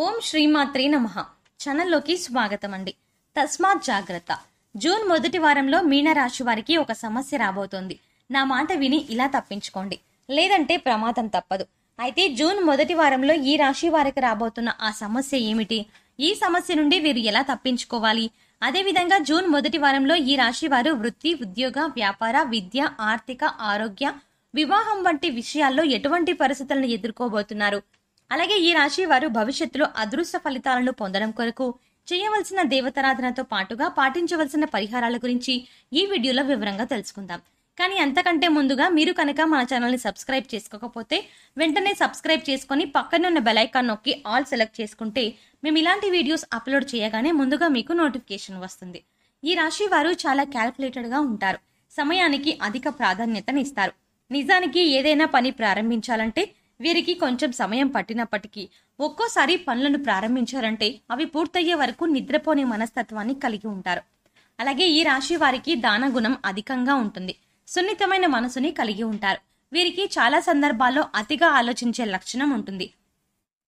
ఓం శ్రీమాత్రే నమః. ఛానల్లోకి స్వాగతం అండి. తస్మాత్ జాగ్రత్త. జూన్ మొదటి వారంలో మీనరాశి వారికి ఒక సమస్య రాబోతోంది. నా మాట విని ఇలా తప్పించుకోండి, లేదంటే ప్రమాదం తప్పదు. అయితే జూన్ మొదటి వారంలో ఈ రాశి వారికి రాబోతున్న ఆ సమస్య ఏమిటి, ఈ సమస్య నుండి వీరు ఎలా తప్పించుకోవాలి, అదేవిధంగా జూన్ మొదటి వారంలో ఈ రాశి వారు వృత్తి, ఉద్యోగ, వ్యాపార, విద్య, ఆర్థిక, ఆరోగ్య, వివాహం వంటి విషయాల్లో ఎటువంటి పరిస్థితులను ఎదుర్కోబోతున్నారు, అలాగే ఈ రాశి వారు భవిష్యత్తులో అదృష్ట ఫలితాలను పొందడం కొరకు చేయవలసిన దేవతారాధనతో పాటుగా పాటించవలసిన పరిహారాల గురించి ఈ వీడియోలో వివరంగా తెలుసుకుందాం. కానీ అంతకంటే ముందుగా మీరు కనుక మన ఛానల్ని సబ్స్క్రైబ్ చేసుకోకపోతే వెంటనే సబ్స్క్రైబ్ చేసుకుని పక్కనే ఉన్న బెల్ ఐకాన్ నొక్కి ఆల్ సెలెక్ట్ చేసుకుంటే మేము ఇలాంటి వీడియోస్ అప్లోడ్ చేయగానే ముందుగా మీకు నోటిఫికేషన్ వస్తుంది. ఈ రాశి వారు చాలా క్యాల్కులేటెడ్ గా ఉంటారు. సమయానికి అధిక ప్రాధాన్యతనిస్తారు. నిజానికి ఏదైనా పని ప్రారంభించాలంటే వీరికి కొంచెం సమయం పట్టినప్పటికీ ఒక్కోసారి పనులను ప్రారంభించారంటే అవి పూర్తయ్యే వరకు నిద్రపోని మనస్తత్వాన్ని కలిగి ఉంటారు. అలాగే ఈ రాశి వారికి దాన గుణం అధికంగా ఉంటుంది. సున్నితమైన మనసుని కలిగి ఉంటారు. వీరికి చాలా సందర్భాల్లో అతిగా ఆలోచించే లక్షణం ఉంటుంది.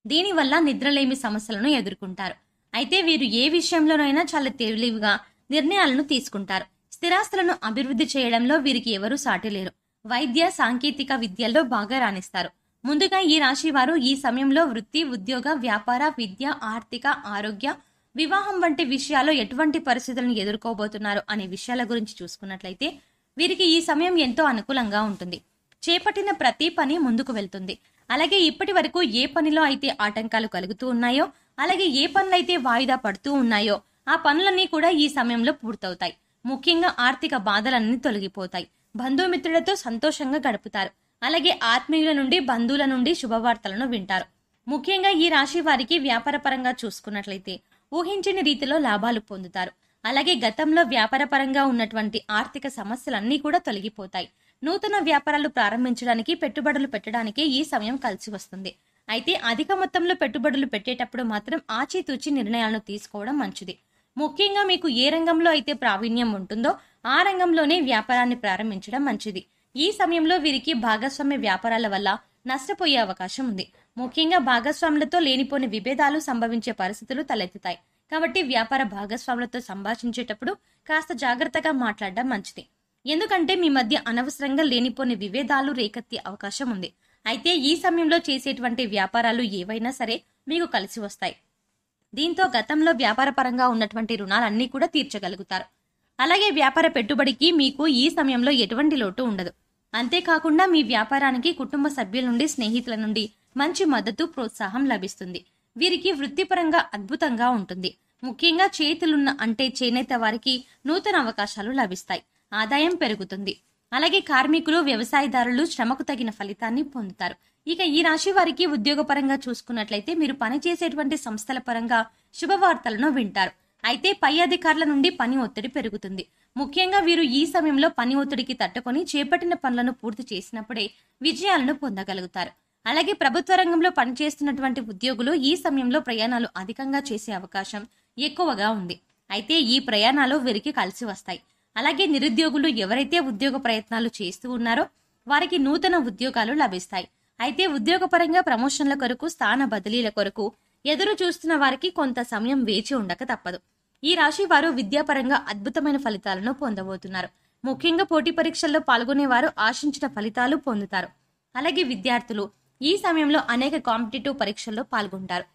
దీనివల్ల నిద్రలేమి సమస్యలను ఎదుర్కొంటారు. అయితే వీరు ఏ విషయంలోనైనా చాలా తెలివిగా నిర్ణయాలను తీసుకుంటారు. స్థిరాస్తులను అభివృద్ధి చేయడంలో వీరికి ఎవరూ సాటిలేరు. వైద్య, సాంకేతిక విద్యల్లో బాగా రాణిస్తారు. ముందుగా ఈ రాశి వారు ఈ సమయంలో వృత్తి, ఉద్యోగ, వ్యాపార, విద్య, ఆర్థిక, ఆరోగ్య, వివాహం వంటి విషయాల్లో ఎటువంటి పరిస్థితులను ఎదుర్కోబోతున్నారు అనే విషయాల గురించి చూసుకున్నట్లయితే వీరికి ఈ సమయం ఎంతో అనుకూలంగా ఉంటుంది. చేపట్టిన ప్రతి పని ముందుకు వెళ్తుంది. అలాగే ఇప్పటి వరకు ఏ పనిలో అయితే ఆటంకాలు కలుగుతూ ఉన్నాయో, అలాగే ఏ పనులైతే వాయిదా పడుతూ ఉన్నాయో ఆ పనులన్నీ కూడా ఈ సమయంలో పూర్తవుతాయి. ముఖ్యంగా ఆర్థిక బాధలన్నీ తొలగిపోతాయి. బంధుమిత్రులతో సంతోషంగా గడుపుతారు. అలాగే ఆత్మీయుల నుండి, బంధువుల నుండి శుభవార్తలను వింటారు. ముఖ్యంగా ఈ రాశి వారికి వ్యాపార పరంగా చూసుకున్నట్లయితే ఊహించని రీతిలో లాభాలు పొందుతారు. అలాగే గతంలో వ్యాపార పరంగా ఉన్నటువంటి ఆర్థిక సమస్యలన్నీ కూడా తొలగిపోతాయి. నూతన వ్యాపారాలు ప్రారంభించడానికి, పెట్టుబడులు పెట్టడానికి ఈ సమయం కలిసి వస్తుంది. అయితే అధిక మొత్తంలో పెట్టుబడులు పెట్టేటప్పుడు మాత్రం ఆచితూచి నిర్ణయాలను తీసుకోవడం మంచిది. ముఖ్యంగా మీకు ఏ రంగంలో అయితే ప్రావీణ్యం ఉంటుందో ఆ రంగంలోనే వ్యాపారాన్ని ప్రారంభించడం మంచిది. ఈ సమయంలో వీరికి భాగస్వామ్య వ్యాపారాల వల్ల నష్టపోయే అవకాశం ఉంది. ముఖ్యంగా భాగస్వాములతో లేనిపోని విభేదాలు సంభవించే పరిస్థితులు తలెత్తుతాయి. కాబట్టి వ్యాపార భాగస్వాములతో సంభాషించేటప్పుడు కాస్త జాగ్రత్తగా మాట్లాడడం మంచిది. ఎందుకంటే మీ మధ్య అనవసరంగా లేనిపోని విభేదాలు రేకెత్తే అవకాశం ఉంది. అయితే ఈ సమయంలో చేసేటువంటి వ్యాపారాలు ఏవైనా సరే మీకు కలిసి వస్తాయి. దీంతో గతంలో వ్యాపార పరంగా ఉన్నటువంటి రుణాలన్నీ కూడా తీర్చగలుగుతారు. అలాగే వ్యాపార పెట్టుబడికి మీకు ఈ సమయంలో ఎటువంటి లోటు ఉండదు. అంతేకాకుండా మీ వ్యాపారానికి కుటుంబ సభ్యుల నుండి, స్నేహితుల నుండి మంచి మద్దతు, ప్రోత్సాహం లభిస్తుంది. వీరికి వృత్తిపరంగా అద్భుతంగా ఉంటుంది. ముఖ్యంగా చేనేత వారికి నూతన అవకాశాలు లభిస్తాయి. ఆదాయం పెరుగుతుంది. అలాగే కార్మికులు, వ్యవసాయదారులు శ్రమకు తగిన ఫలితాన్ని పొందుతారు. ఇక ఈ రాశి వారికి ఉద్యోగపరంగా చూసుకున్నట్లయితే మీరు పనిచేసేటువంటి సంస్థల పరంగా శుభవార్తలను వింటారు. అయితే పై అధికారుల నుండి పని ఒత్తిడి పెరుగుతుంది. ముఖ్యంగా వీరు ఈ సమయంలో పని ఒత్తిడికి తట్టుకొని చేపట్టిన పనులను పూర్తి చేసినప్పుడే విజయాలను పొందగలుగుతారు. అలాగే ప్రభుత్వ రంగంలో పనిచేస్తున్నటువంటి ఉద్యోగులు ఈ సమయంలో ప్రయాణాలు అధికంగా చేసే అవకాశం ఎక్కువగా ఉంది. అయితే ఈ ప్రయాణాలు వీరికి కలిసి వస్తాయి. అలాగే నిరుద్యోగులు ఎవరైతే ఉద్యోగ ప్రయత్నాలు చేస్తూ ఉన్నారో వారికి నూతన ఉద్యోగాలు లభిస్తాయి. అయితే ఉద్యోగపరంగా ప్రమోషన్ల కొరకు, స్థాన బదిలీల కొరకు ఎదురు చూస్తున్న వారికి కొంత సమయం వేచి ఉండక తప్పదు. ఈ రాశి వారు విద్యాపరంగా అద్భుతమైన ఫలితాలను పొందబోతున్నారు. ముఖ్యంగా పోటీ పరీక్షల్లో పాల్గొనేవారు ఆశించిన ఫలితాలు పొందుతారు. అలాగే విద్యార్థులు ఈ సమయంలో అనేక కాంపిటేటివ్ పరీక్షల్లో పాల్గొంటారు.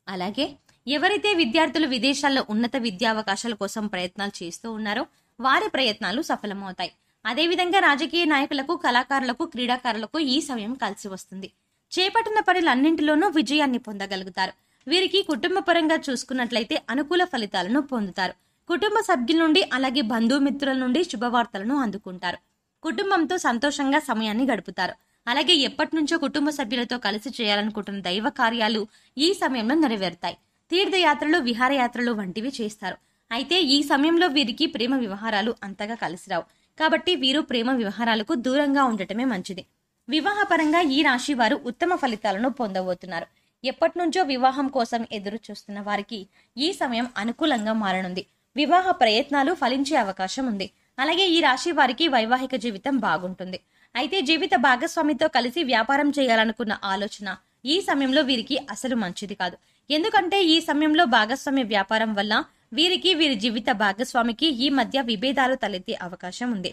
అలాగే ఎవరైతే విద్యార్థులు విదేశాల్లో ఉన్నత విద్యావకాశాల కోసం ప్రయత్నాలు చేస్తూ ఉన్నారో వారి ప్రయత్నాలు సఫలమవుతాయి. అదేవిధంగా రాజకీయ నాయకులకు, కళాకారులకు, క్రీడాకారులకు ఈ సమయం కలిసి వస్తుంది. చేపట్టిన పనులన్నింటిలోనూ విజయాన్ని పొందగలుగుతారు. వీరికి కుటుంబ పరంగా చూసుకున్నట్లయితే అనుకూల ఫలితాలను పొందుతారు. కుటుంబ సభ్యుల నుండి, అలాగే బంధుమిత్రుల నుండి శుభవార్తలను అందుకుంటారు. కుటుంబంతో సంతోషంగా సమయాన్ని గడుపుతారు. అలాగే ఎప్పటి నుంచో కుటుంబ సభ్యులతో కలిసి చేయాలనుకుంటున్న దైవ కార్యాలు ఈ సమయంలో నెరవేరుతాయి. తీర్థయాత్రలు, విహారయాత్రలు వంటివి చేస్తారు. అయితే ఈ సమయంలో వీరికి ప్రేమ వ్యవహారాలు అంతగా కలిసిరావు. కాబట్టి వీరు ప్రేమ వ్యవహారాలకు దూరంగా ఉండటమే మంచిది. వివాహపరంగా ఈ రాశి వారు ఉత్తమ ఫలితాలను పొందబోతున్నారు. ఎప్పటి నుంచో వివాహం కోసం ఎదురు చూస్తున్న వారికి ఈ సమయం అనుకూలంగా మారనుంది. వివాహ ప్రయత్నాలు ఫలించే అవకాశం ఉంది. అలాగే ఈ రాశి వారికి వైవాహిక జీవితం బాగుంటుంది. అయితే జీవిత భాగస్వామితో కలిసి వ్యాపారం చేయాలనుకున్న ఆలోచన ఈ సమయంలో వీరికి అసలు మంచిది కాదు. ఎందుకంటే ఈ సమయంలో భాగస్వామ్య వ్యాపారం వల్ల వీరికి వీరి జీవిత భాగస్వామికి ఈ మధ్య విభేదాలు తలెత్తే అవకాశం ఉంది.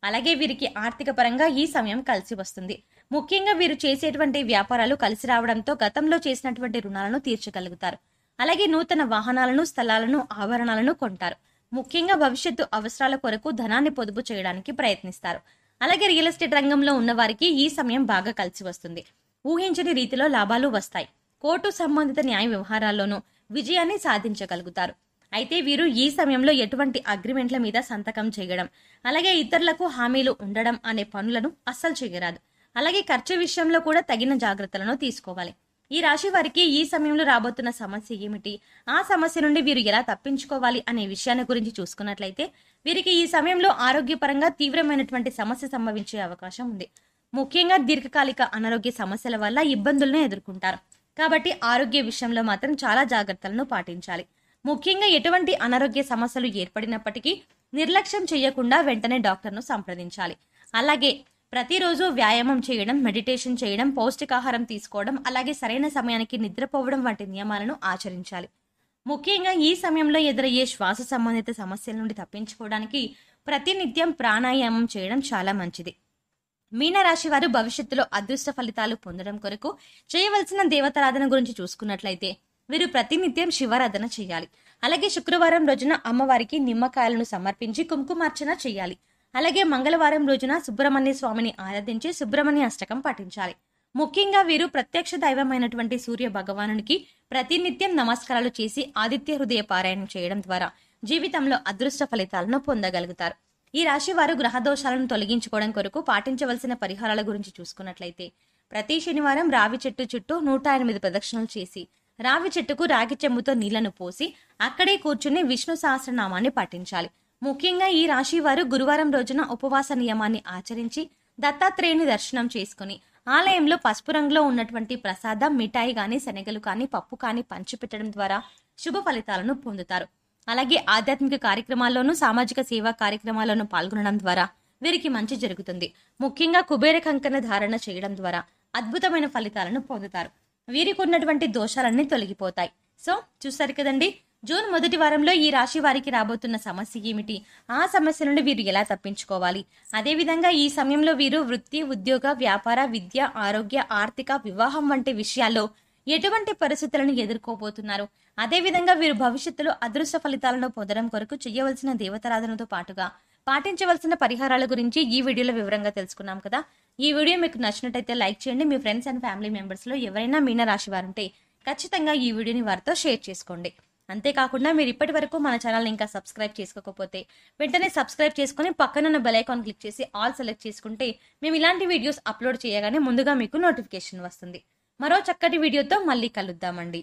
అలాగే వీరికి ఆర్థిక పరంగా ఈ సమయం కలిసి వస్తుంది. ముఖ్యంగా వీరు చేసేటువంటి వ్యాపారాలు కలిసి రావడంతో గతంలో చేసినటువంటి రుణాలను తీర్చగలుగుతారు. అలాగే నూతన వాహనాలను, స్థలాలను, ఆభరణాలను కొంటారు. ముఖ్యంగా భవిష్యత్తు అవసరాల కొరకు ధనాన్ని పొదుపు చేయడానికి ప్రయత్నిస్తారు. అలాగే రియల్ ఎస్టేట్ రంగంలో ఉన్న వారికి ఈ సమయం బాగా కలిసి వస్తుంది. ఊహించని రీతిలో లాభాలు వస్తాయి. కోర్టు సంబంధిత న్యాయ వ్యవహారాల్లోనూ విజయాన్ని సాధించగలుగుతారు. అయితే వీరు ఈ సమయంలో ఎటువంటి అగ్రిమెంట్ల మీద సంతకం చేయడం, అలాగే ఇతరులకు హామీలు ఉండడం అనే పనులను అస్సలు చేయరాదు. అలాగే ఖర్చు విషయంలో కూడా తగిన జాగ్రత్తలను తీసుకోవాలి. ఈ రాశి వారికి ఈ సమయంలో రాబోతున్న సమస్య ఏమిటి, ఆ సమస్య నుండి వీరు ఎలా తప్పించుకోవాలి అనే విషయాన్ని గురించి చూసుకున్నట్లయితే వీరికి ఈ సమయంలో ఆరోగ్యపరంగా తీవ్రమైనటువంటి సమస్య సంభవించే అవకాశం ఉంది. ముఖ్యంగా దీర్ఘకాలిక అనారోగ్య సమస్యల వల్ల ఇబ్బందులను ఎదుర్కొంటారు. కాబట్టి ఆరోగ్య విషయంలో మాత్రం చాలా జాగ్రత్తలను పాటించాలి. ముఖ్యంగా ఎటువంటి అనారోగ్య సమస్యలు ఏర్పడినప్పటికీ నిర్లక్ష్యం చేయకుండా వెంటనే డాక్టర్ను సంప్రదించాలి. అలాగే ప్రతిరోజు వ్యాయామం చేయడం, మెడిటేషన్ చేయడం, పౌష్టికాహారం తీసుకోవడం, అలాగే సరైన సమయానికి నిద్రపోవడం వంటి నియమాలను ఆచరించాలి. ముఖ్యంగా ఈ సమయంలో ఎదురయ్యే శ్వాస సంబంధిత సమస్యల నుండి తప్పించుకోవడానికి ప్రతినిత్యం ప్రాణాయామం చేయడం చాలా మంచిది. మీనరాశి వారు భవిష్యత్తులో అదృష్ట ఫలితాలు పొందడం కొరకు చేయవలసిన దేవతారాధన గురించి చూసుకున్నట్లయితే వీరు ప్రతినిత్యం శివారాధన చేయాలి. అలాగే శుక్రవారం రోజున అమ్మవారికి నిమ్మకాయలను సమర్పించి కుంకుమార్చన చేయాలి. అలాగే మంగళవారం రోజున సుబ్రహ్మణ్య స్వామిని ఆరాధించి సుబ్రహ్మణ్య అష్టకం పఠించాలి. ముఖ్యంగా వీరు ప్రత్యక్ష దైవమైనటువంటి సూర్య భగవానునికి ప్రతినిత్యం నమస్కారాలు చేసి ఆదిత్య హృదయ పారాయణం చేయడం ద్వారా జీవితంలో అదృష్ట ఫలితాలను పొందగలుగుతారు. ఈ రాశి వారు గ్రహ దోషాలను తొలగించుకోవడం కొరకు పాటించవలసిన పరిహారాల గురించి చూసుకున్నట్లయితే ప్రతి శనివారం రావి చెట్టు చుట్టూ 108 ప్రదక్షిణలు చేసి రావి చెట్టుకు రాగి చెంబుతో నీళ్లను పోసి అక్కడే కూర్చుని విష్ణు సహస్రనామాన్ని పఠించాలి. ముఖ్యంగా ఈ రాశి వారు గురువారం రోజున ఉపవాస నియమాన్ని ఆచరించి దత్తాత్రేయుని దర్శనం చేసుకుని ఆలయంలో పసుపు రంగులో ఉన్నటువంటి ప్రసాదం, మిఠాయి గాని, శనగలు కాని, పప్పు కాని పంచిపెట్టడం ద్వారా శుభ ఫలితాలను పొందుతారు. అలాగే ఆధ్యాత్మిక కార్యక్రమాల్లోనూ, సామాజిక సేవా కార్యక్రమాల్లోనూ పాల్గొనడం ద్వారా వీరికి మంచి జరుగుతుంది. ముఖ్యంగా కుబేర కంకణ ధారణ చేయడం ద్వారా అద్భుతమైన ఫలితాలను పొందుతారు. వీరికి ఉన్నటువంటి దోషాలన్నీ తొలగిపోతాయి. సో చూస్తారు కదండి, జూన్ మొదటి వారంలో ఈ రాశి వారికి రాబోతున్న సమస్య ఏమిటి, ఆ సమస్య నుండి వీరు ఎలా తప్పించుకోవాలి, అదేవిధంగా ఈ సమయంలో వీరు వృత్తి, ఉద్యోగ, వ్యాపార, విద్య, ఆరోగ్య, ఆర్థిక, వివాహం వంటి విషయాల్లో ఎటువంటి పరిస్థితులను ఎదుర్కోబోతున్నారు, అదేవిధంగా వీరు భవిష్యత్తులో అదృష్ట ఫలితాలను పొందడం కొరకు చేయవలసిన దేవతారాధనతో పాటుగా పాటించవలసిన పరిహారాల గురించి ఈ వీడియోలో వివరంగా తెలుసుకున్నాం కదా. ఈ వీడియో మీకు నచ్చినట్టయితే లైక్ చేయండి. మీ ఫ్రెండ్స్ అండ్ ఫ్యామిలీ మెంబర్స్ లో ఎవరైనా మీన రాశి వారు ఉంటే ఖచ్చితంగా ఈ వీడియోని వారితో షేర్ చేసుకోండి. అంతేకాకుండా మీరు ఇప్పటి వరకు మన ఛానల్ ఇంకా సబ్స్క్రైబ్ చేసుకోకపోతే వెంటనే సబ్స్క్రైబ్ చేసుకుని పక్కనున్న బెల్ ఐకాన్ క్లిక్ చేసి ఆల్ సెలెక్ట్ చేసుకుంటే మేము ఇలాంటి వీడియోస్ అప్లోడ్ చేయగానే ముందుగా మీకు నోటిఫికేషన్ వస్తుంది. మరో చక్కటి వీడియోతో మళ్ళీ కలుద్దామండి.